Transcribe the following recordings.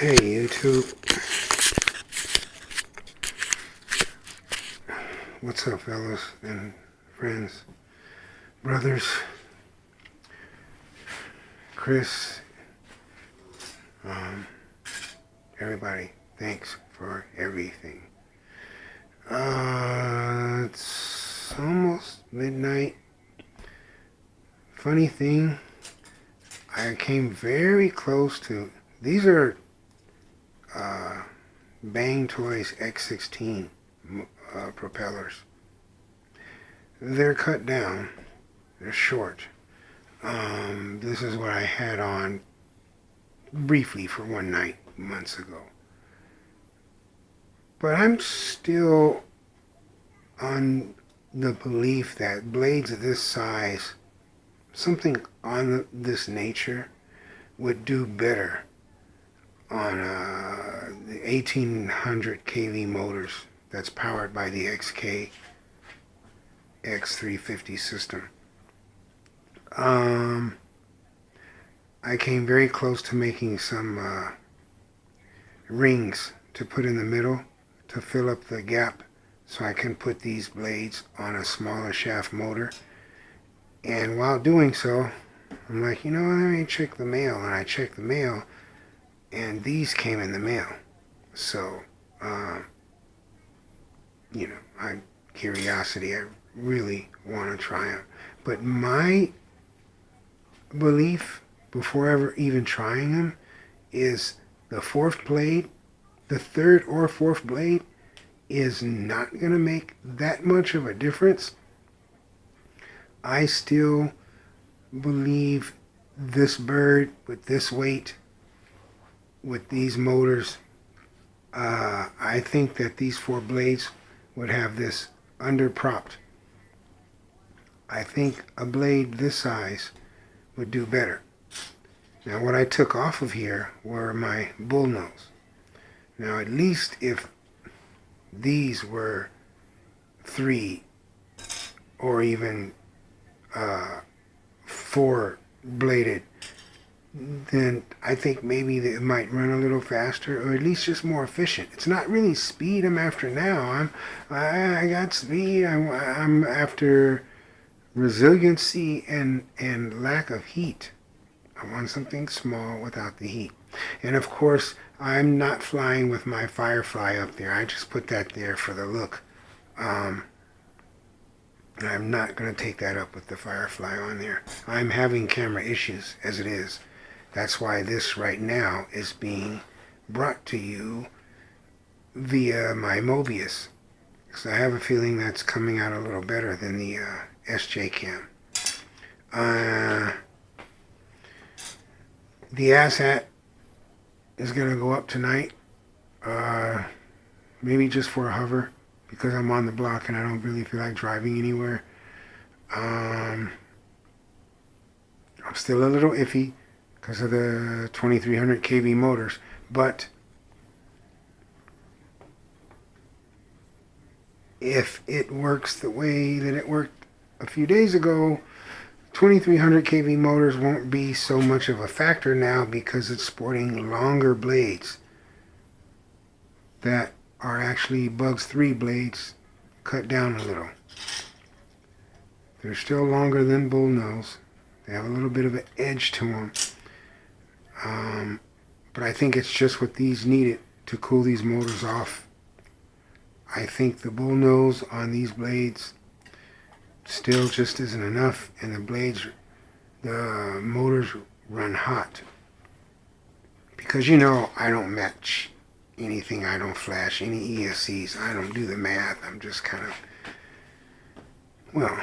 Hey YouTube, what's up fellas and friends, brothers, Chris, everybody, thanks for everything. It's almost midnight. Funny thing, I came very close to, these are Bang Toys X16 propellers. They're cut down. They're short. This is what I had on briefly for one night months ago. But I'm still on the belief that blades of this size, something on this nature, would do better on the 1800 kV motors that's powered by the XK X350 system. I came very close to making some rings to put in the middle to fill up the gap so I can put these blades on a smaller shaft motor. And while doing so, I'm like, you know what, let me check the mail. And I checked the mail, and these came in the mail. So, you know, curiosity, I really want to try them. But my belief, before ever even trying them, is the fourth blade, the third or fourth blade, is not going to make that much of a difference. I still believe this bird with this weight, with these motors, I think that these four blades would have this under-propped. I think a blade this size would do better. Now what I took off of here were my bullnose. Now at least if these were 3 or even 4 bladed, then I think maybe it might run a little faster, or at least just more efficient. It's not really speed I'm after now. I got speed. I'm after resiliency and lack of heat. I want something small without the heat. And of course, I'm not flying with my Firefly up there. I just put that there for the look. I'm not going to take that up with the Firefly on there. I'm having camera issues as it is. That's why this right now is being brought to you via my Mobius. So I have a feeling that's coming out a little better than the SJ cam. The asshat is going to go up tonight. Maybe just for a hover, because I'm on the block and I don't really feel like driving anywhere. I'm still a little iffy because of the 2300 kV motors, but if it works the way that it worked a few days ago, 2300 kV motors won't be so much of a factor now because it's sporting longer blades that are actually Bugs 3 blades cut down a little. They're still longer than bullnose. They have a little bit of an edge to them. But I think it's just what these needed to cool these motors off. I think the bullnose on these blades still just isn't enough, and the motors run hot. Because you know, I don't match anything, I don't flash any ESCs, I don't do the math, I'm just kind of, well,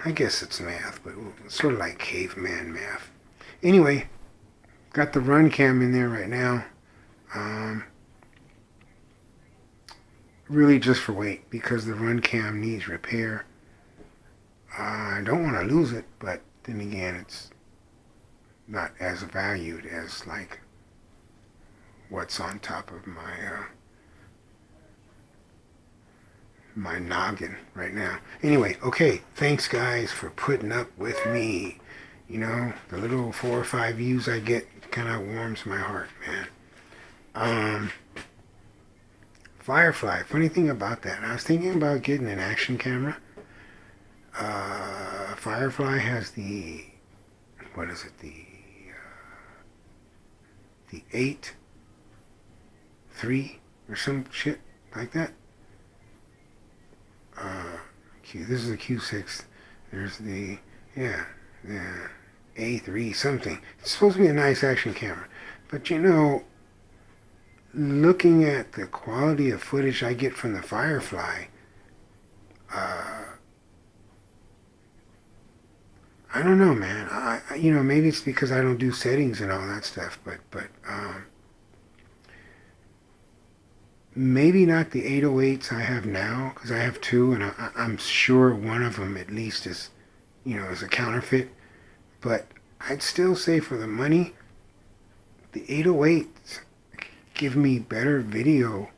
I guess it's math, but it's sort of like caveman math. Anyway, got the run cam in there right now. Really just for weight, because the run cam needs repair. I don't want to lose it, but then again, it's not as valued as like what's on top of my noggin right now. Anyway, okay, thanks guys for putting up with me. You know, the little 4 or 5 views I get kind of warms my heart, man. Um, Firefly. Funny thing about that, I was thinking about getting an action camera. Firefly has the, what is it, the 8.3 or some shit like that. This is a Q6. There's the, yeah, the A3 something. It's supposed to be a nice action camera. But you know, looking at the quality of footage I get from the Firefly, I don't know, man. Maybe it's because I don't do settings and all that stuff, but maybe not the 808s I have now, because I have two, and I'm sure one of them at least is a counterfeit. But I'd still say for the money, the 808s give me better video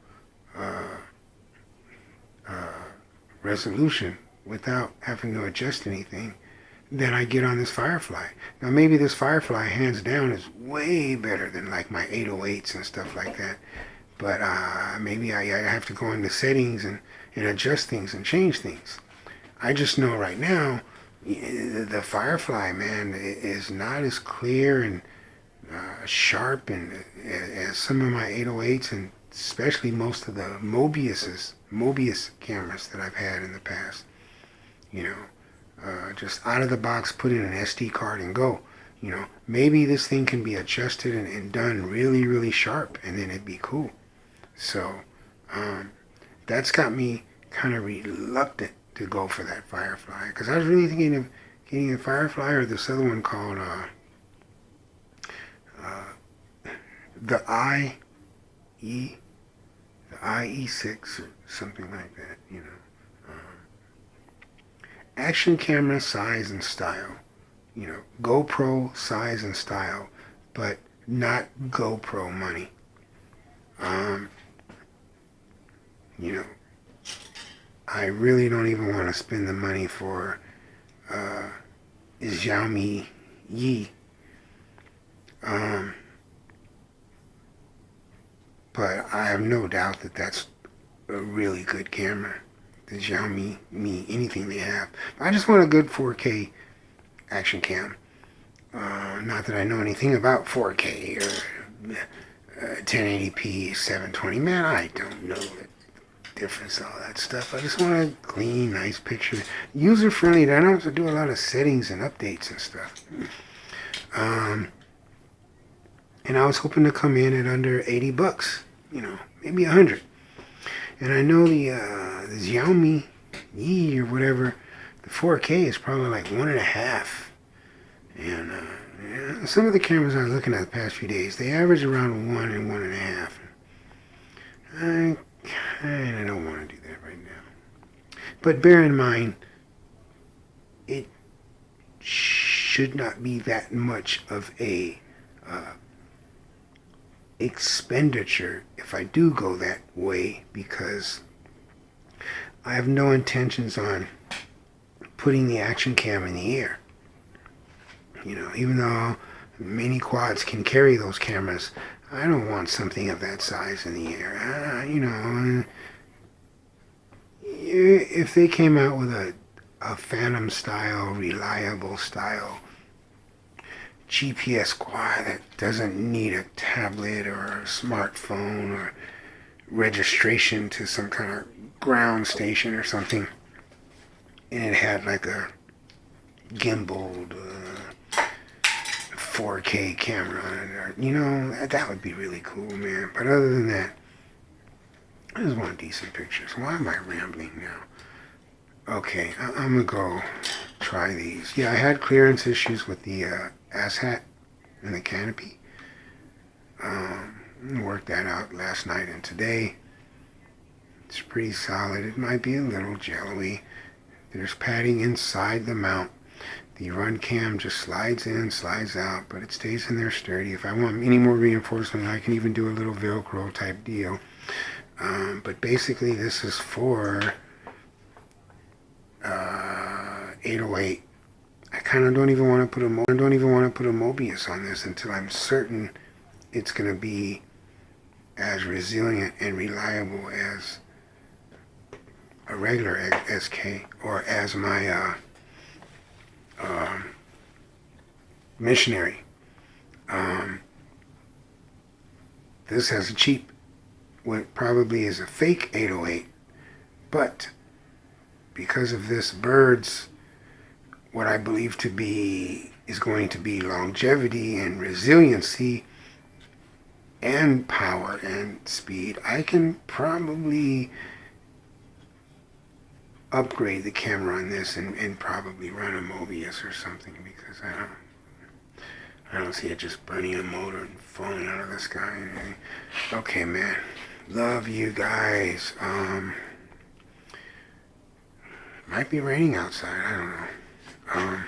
resolution without having to adjust anything than I get on this Firefly. Now maybe this Firefly hands down is way better than like my 808s and stuff like that. But maybe I have to go into settings and adjust things and change things. I just know right now the Firefly, man, is not as clear and sharp and as some of my 808s, and especially most of the mobius cameras that I've had in the past. Just out of the box, put in an SD card and go. Maybe this thing can be adjusted and done really, really sharp, and then it'd be cool. So that's got me kind of reluctant to go for that Firefly, because I was really thinking of getting a Firefly or this other one called the IE6 or something like that. Action camera size and style. GoPro size and style, but not GoPro money. I really don't even want to spend the money for Xiaomi Yi. But I have no doubt that that's a really good camera. The Xiaomi Mi, anything they have. I just want a good 4K action cam. Not that I know anything about 4K or 1080p, 720. Man, I don't know the difference, all that stuff. I just want a clean, nice picture. User-friendly. I don't have to do a lot of settings and updates and stuff. And I was hoping to come in at under $80, maybe 100. And I know the Xiaomi Yi or whatever, the 4K is probably like 1.5. And some of the cameras I was looking at the past few days, they average around 1 and 1.5. I kind of don't want to do that right now. But bear in mind, it should not be that much of a expenditure if I do go that way, because I have no intentions on putting the action cam in the air. Even though many quads can carry those cameras, I don't want something of that size in the air. If they came out with a Phantom style, reliable style GPS quad that doesn't need a tablet or a smartphone or registration to some kind of ground station or something, and it had like a gimbaled 4K camera on it, that would be really cool, man. But other than that, I just want decent pictures. Why am I rambling now? Okay, I'm gonna go try these. Yeah, I had clearance issues with the asshat and the canopy. Worked that out last night and today. It's pretty solid. It might be a little jelly. There's padding inside the mount. The run cam just slides in, slides out, but it stays in there sturdy. If I want any more reinforcement, I can even do a little Velcro type deal. But basically, this is for 808. I kind of don't even want to put a Mobius on this until I'm certain it's going to be as resilient and reliable as a regular SK or as my missionary. This has a cheap, what probably is a fake 808, but because of this bird's what I believe to be is going to be longevity and resiliency and power and speed, I can probably upgrade the camera on this and probably run a mobius or something, because I don't see it just burning a motor and falling out of the sky. Okay, man. Love you guys. Might be raining outside. I don't know.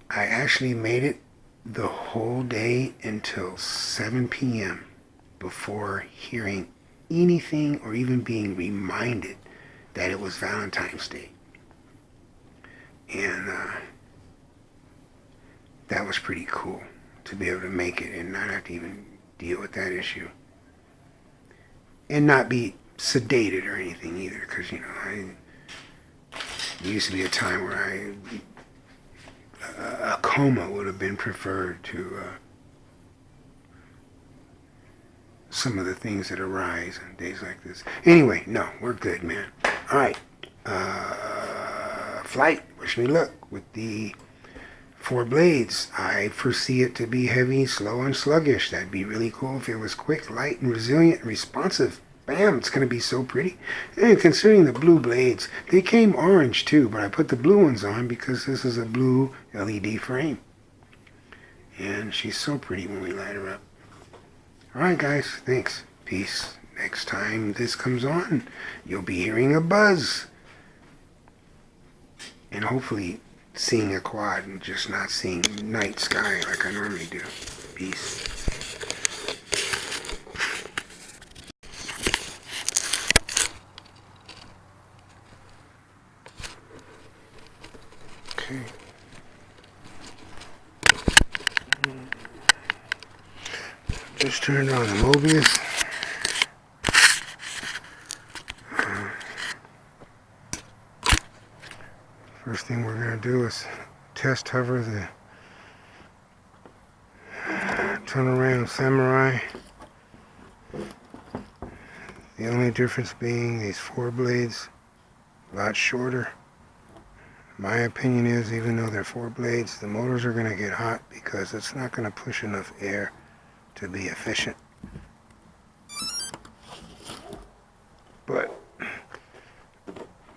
I actually made it the whole day until 7 p.m. before hearing anything or even being reminded that it was Valentine's Day. And that was pretty cool to be able to make it and not have to even deal with that issue. And not be sedated or anything either, because, you know, there used to be a time where a coma would have been preferred to some of the things that arise on days like this. Anyway, no, we're good, man. All right. Flight, wish me luck with the 4 blades. I foresee it to be heavy, slow, and sluggish. That'd be really cool if it was quick, light, and resilient, and responsive. Bam, it's going to be so pretty. And considering the blue blades, they came orange too, but I put the blue ones on because this is a blue LED frame. And she's so pretty when we light her up. Alright guys, thanks. Peace. Next time this comes on, you'll be hearing a buzz. And hopefully seeing a quad and just not seeing night sky like I normally do. Peace. Okay. Just turned on the mobius. First thing we're going to do is test hover the turnaround samurai. The only difference being these 4 blades a lot shorter. My opinion is, even though they're 4 blades, the motors are going to get hot because it's not going to push enough air to be efficient. But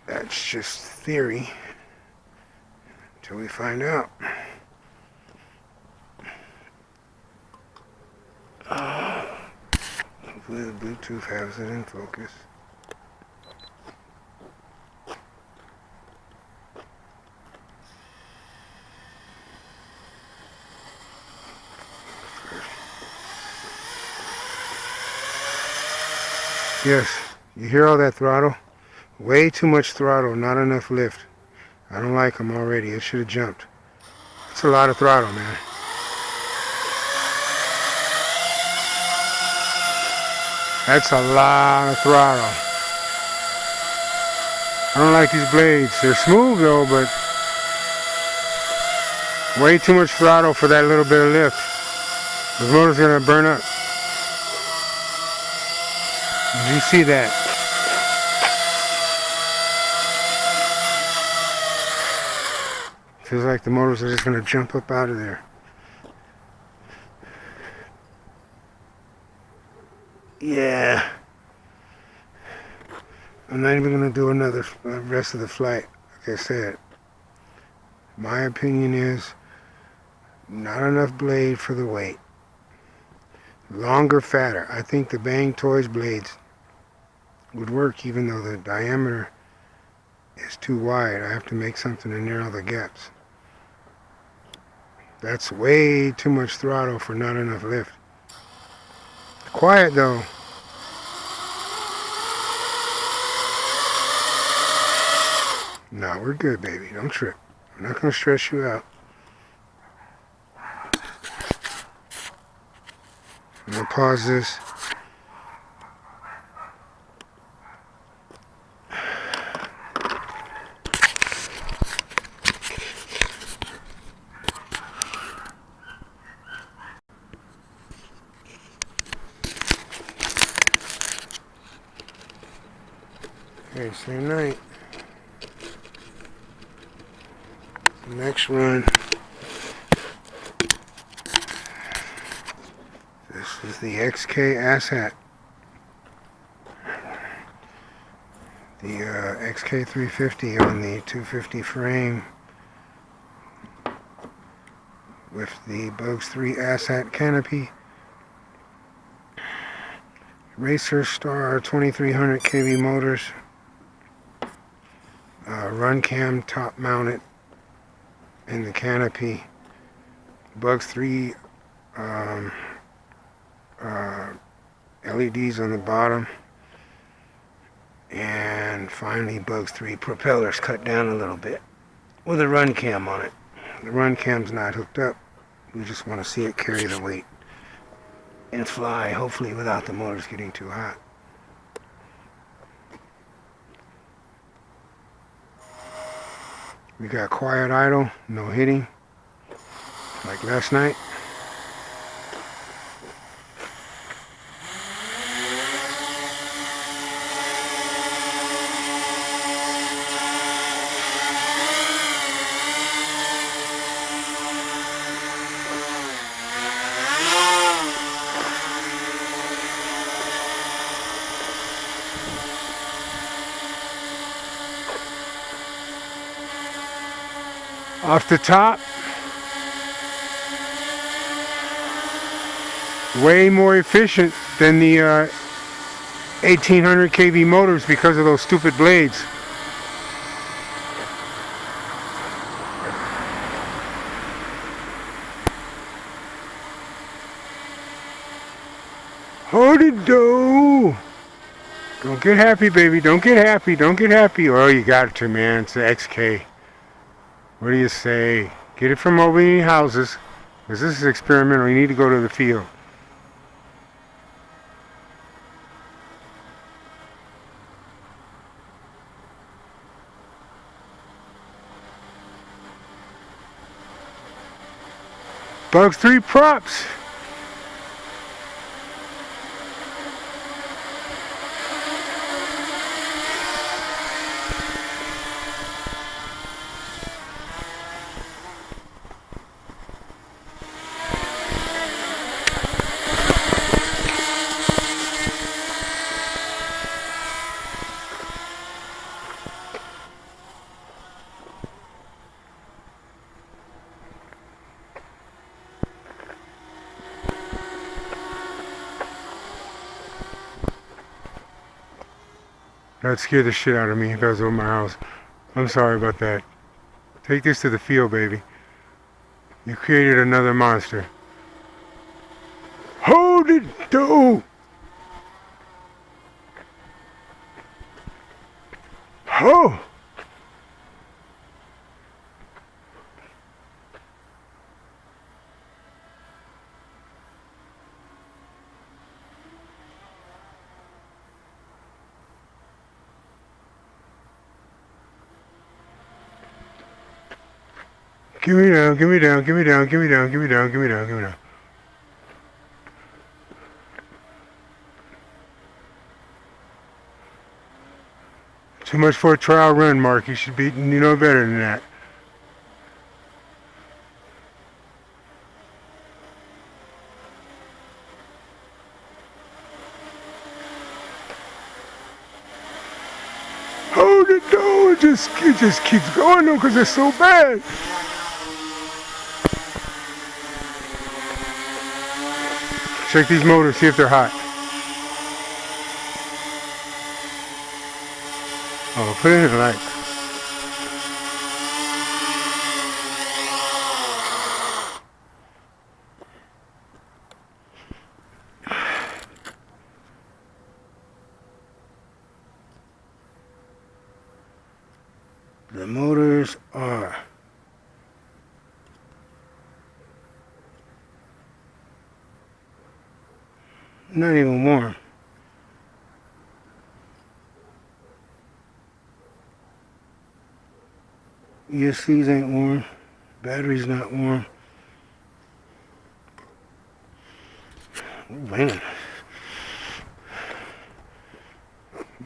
that's just theory until we find out. Hopefully the Bluetooth has it in focus. Yes, you hear all that throttle? Way too much throttle, not enough lift. I don't like them already. It should have jumped. It's a lot of throttle, man. That's a lot of throttle. I don't like these blades. They're smooth though, but way too much throttle for that little bit of lift. The motor's gonna burn up. You see that? Feels like the motors are just going to jump up out of there. Yeah. I'm not even going to do another rest of the flight. Like I said, my opinion is not enough blade for the weight. Longer, fatter. I think the Bang Toys blades would work even though the diameter is too wide. I have to make something to narrow the gaps. That's way too much throttle for not enough lift. Quiet though. No, we're good, baby. Don't trip. I'm not going to stress you out. I'm gonna pause this. Okay, same night. Next run. This is the XK asshat. The XK350 on the 250 frame with the Bugs 3 asshat canopy. Racer Star 2300 kV motors. Run cam top mounted in the canopy. Bugs 3 LEDs on the bottom. And finally, Bugs 3 propellers cut down a little bit with a run cam on it. The run cam's not hooked up. We just want to see it carry the weight and fly, hopefully without the motors getting too hot. We got quiet idle, no hitting, like last night. Off the top, way more efficient than the 1800 kV motors because of those stupid blades. Hold it, though. Don't get happy, baby. Don't get happy. Don't get happy. Oh, you got to, man. It's the XK. What do you say? Get it from opening houses. Because this is experimental. You need to go to the field. Bugs 3 props. That scared the shit out of me if I was over my house. I'm sorry about that. Take this to the field, baby. You created another monster. Hold it, though! Oh! Give me down, give me down, give me down, give me down, give me down, give me down, give me down. Too much for a trial run, Mark. You should be, you know better than that. Hold it, though. It just keeps going, though, because it's so bad. Check these motors, see if they're hot. Oh, put it in the light. The motors are Not even warm. ESCs ain't warm. Battery's not warm. Oh, man.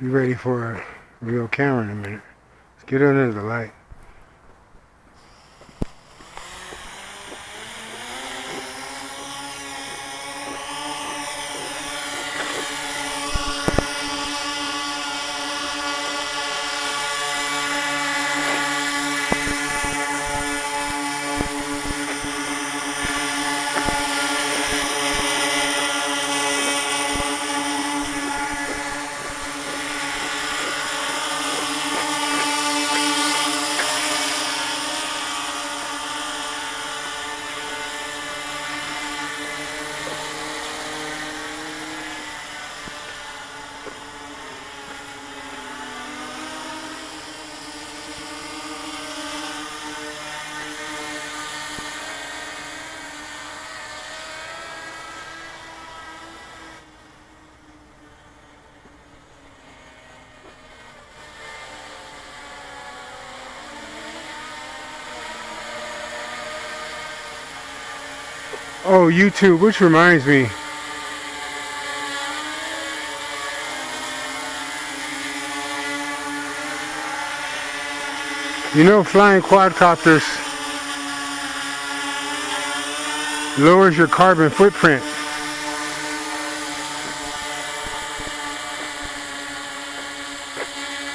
Be ready for a real camera in a minute. Let's get under the light. Oh, YouTube, which reminds me. You know, flying quadcopters lowers your carbon footprint.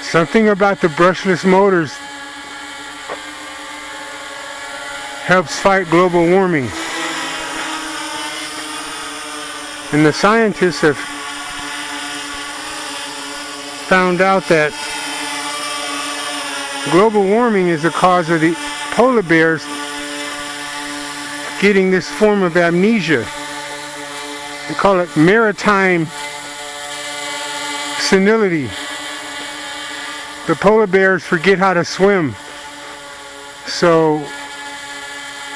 Something about the brushless motors helps fight global warming. And the scientists have found out that global warming is the cause of the polar bears getting this form of amnesia. They call it maritime senility. The polar bears forget how to swim. So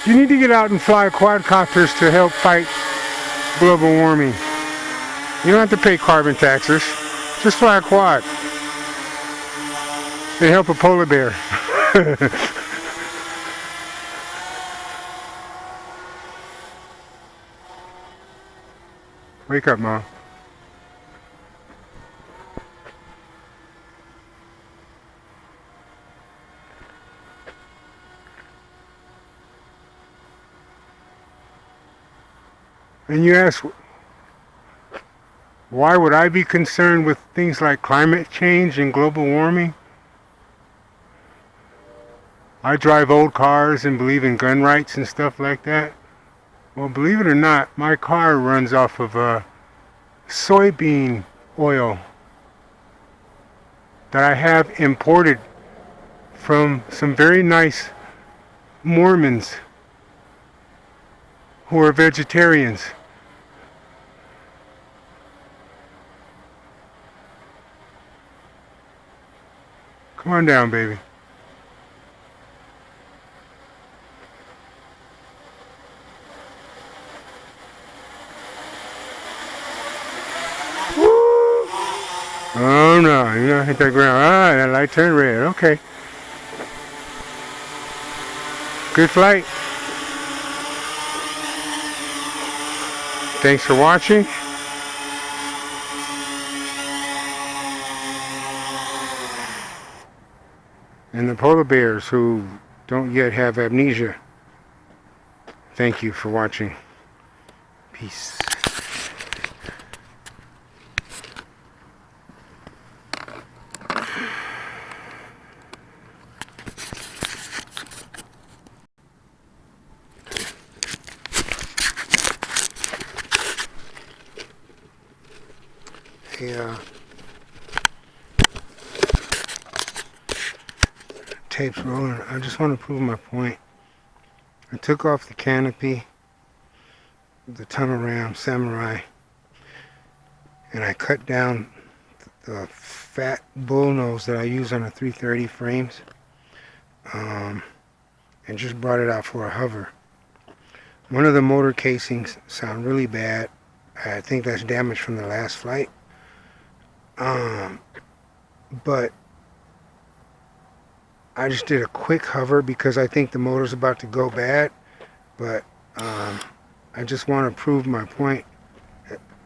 you need to get out and fly quadcopters to help fight global warming. You don't have to pay carbon taxes. Just fly a quad and help a polar bear. Wake up, Mom. And you ask, why would I be concerned with things like climate change and global warming? I drive old cars and believe in gun rights and stuff like that. Well, believe it or not, my car runs off of soybean oil that I have imported from some very nice Mormons who are vegetarians. Come on down, baby. Woo! Oh no, you're not hit that ground. Ah, that light turned red. Okay. Good flight. Thanks for watching. And the polar bears who don't yet have amnesia, thank you for watching. Peace. Yeah. Tape's rolling. I just want to prove my point. I took off the canopy, the tunnel ram Samurai, and I cut down the fat bull nose that I use on the 330 frames, and just brought it out for a hover. One of the motor casings sound really bad. I think that's damage from the last flight. But I just did a quick hover because I think the motor's about to go bad. But I just want to prove my point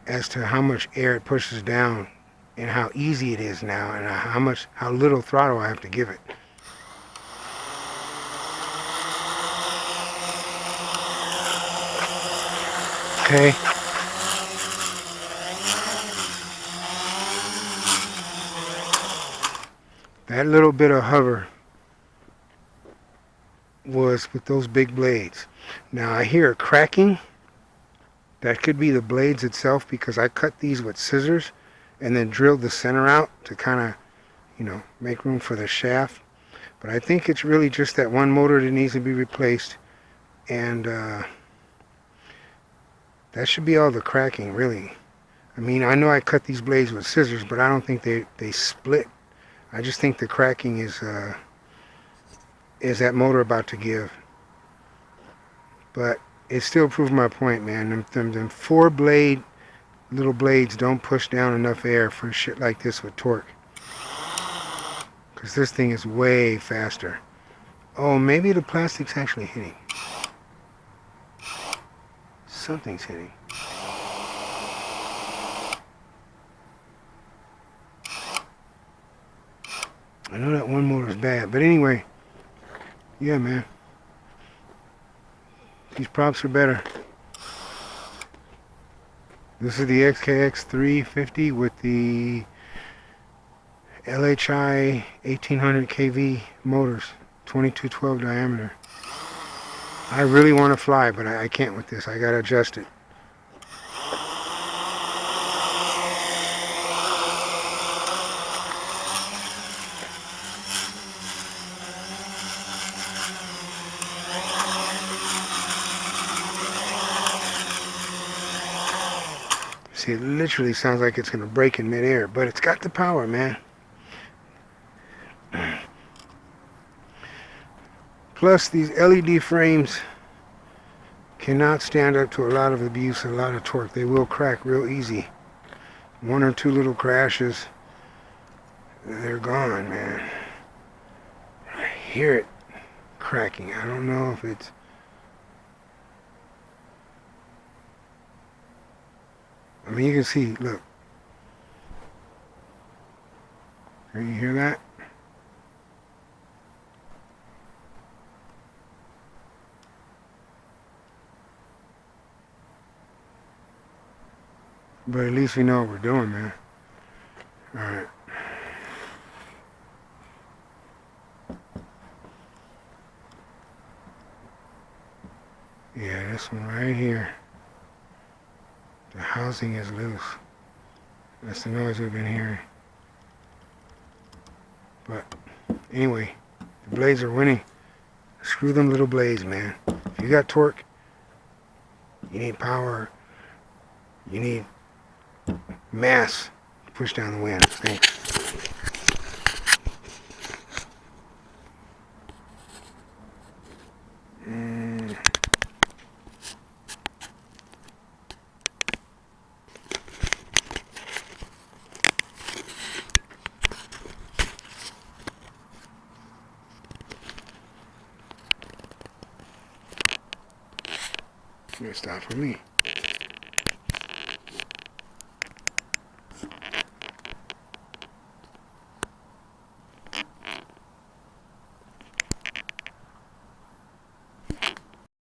as to how much air it pushes down and how easy it is now, and how little throttle I have to give it. Okay. That little bit of hover was with those big blades. Now I hear a cracking. That could be the blades itself, because I cut these with scissors and then drilled the center out to kind of, make room for the shaft. But I think it's really just that one motor that needs to be replaced, and that should be all the cracking, really. I mean, I know I cut these blades with scissors, but I don't think they split. I just think the cracking is that motor about to give. But it still proved my point, man. Them 4-blade little blades don't push down enough air for shit like this with torque. Because this thing is way faster. Oh, maybe the plastic's actually hitting. Something's hitting. I know that one motor's bad, but anyway, yeah, man. These props are better. This is the XKX 350 with the LHI 1800 kV motors, 2212 diameter. I really want to fly, but I can't with this. I gotta adjust it. See, it literally sounds like it's going to break in midair, but it's got the power, man. Plus, these LED frames cannot stand up to a lot of abuse, a lot of torque. They will crack real easy. 1 or 2 little crashes, they're gone, man. I hear it cracking. I don't know if it's... I mean, you can see, look. Can you hear that? But at least we know what we're doing, man. Alright. Yeah, this one right here. The housing is loose. That's the noise we've been hearing. But anyway, the blades are winning. Screw them little blades, man. If you got torque, you need power, you need mass to push down the wind. Thanks. It's not for me.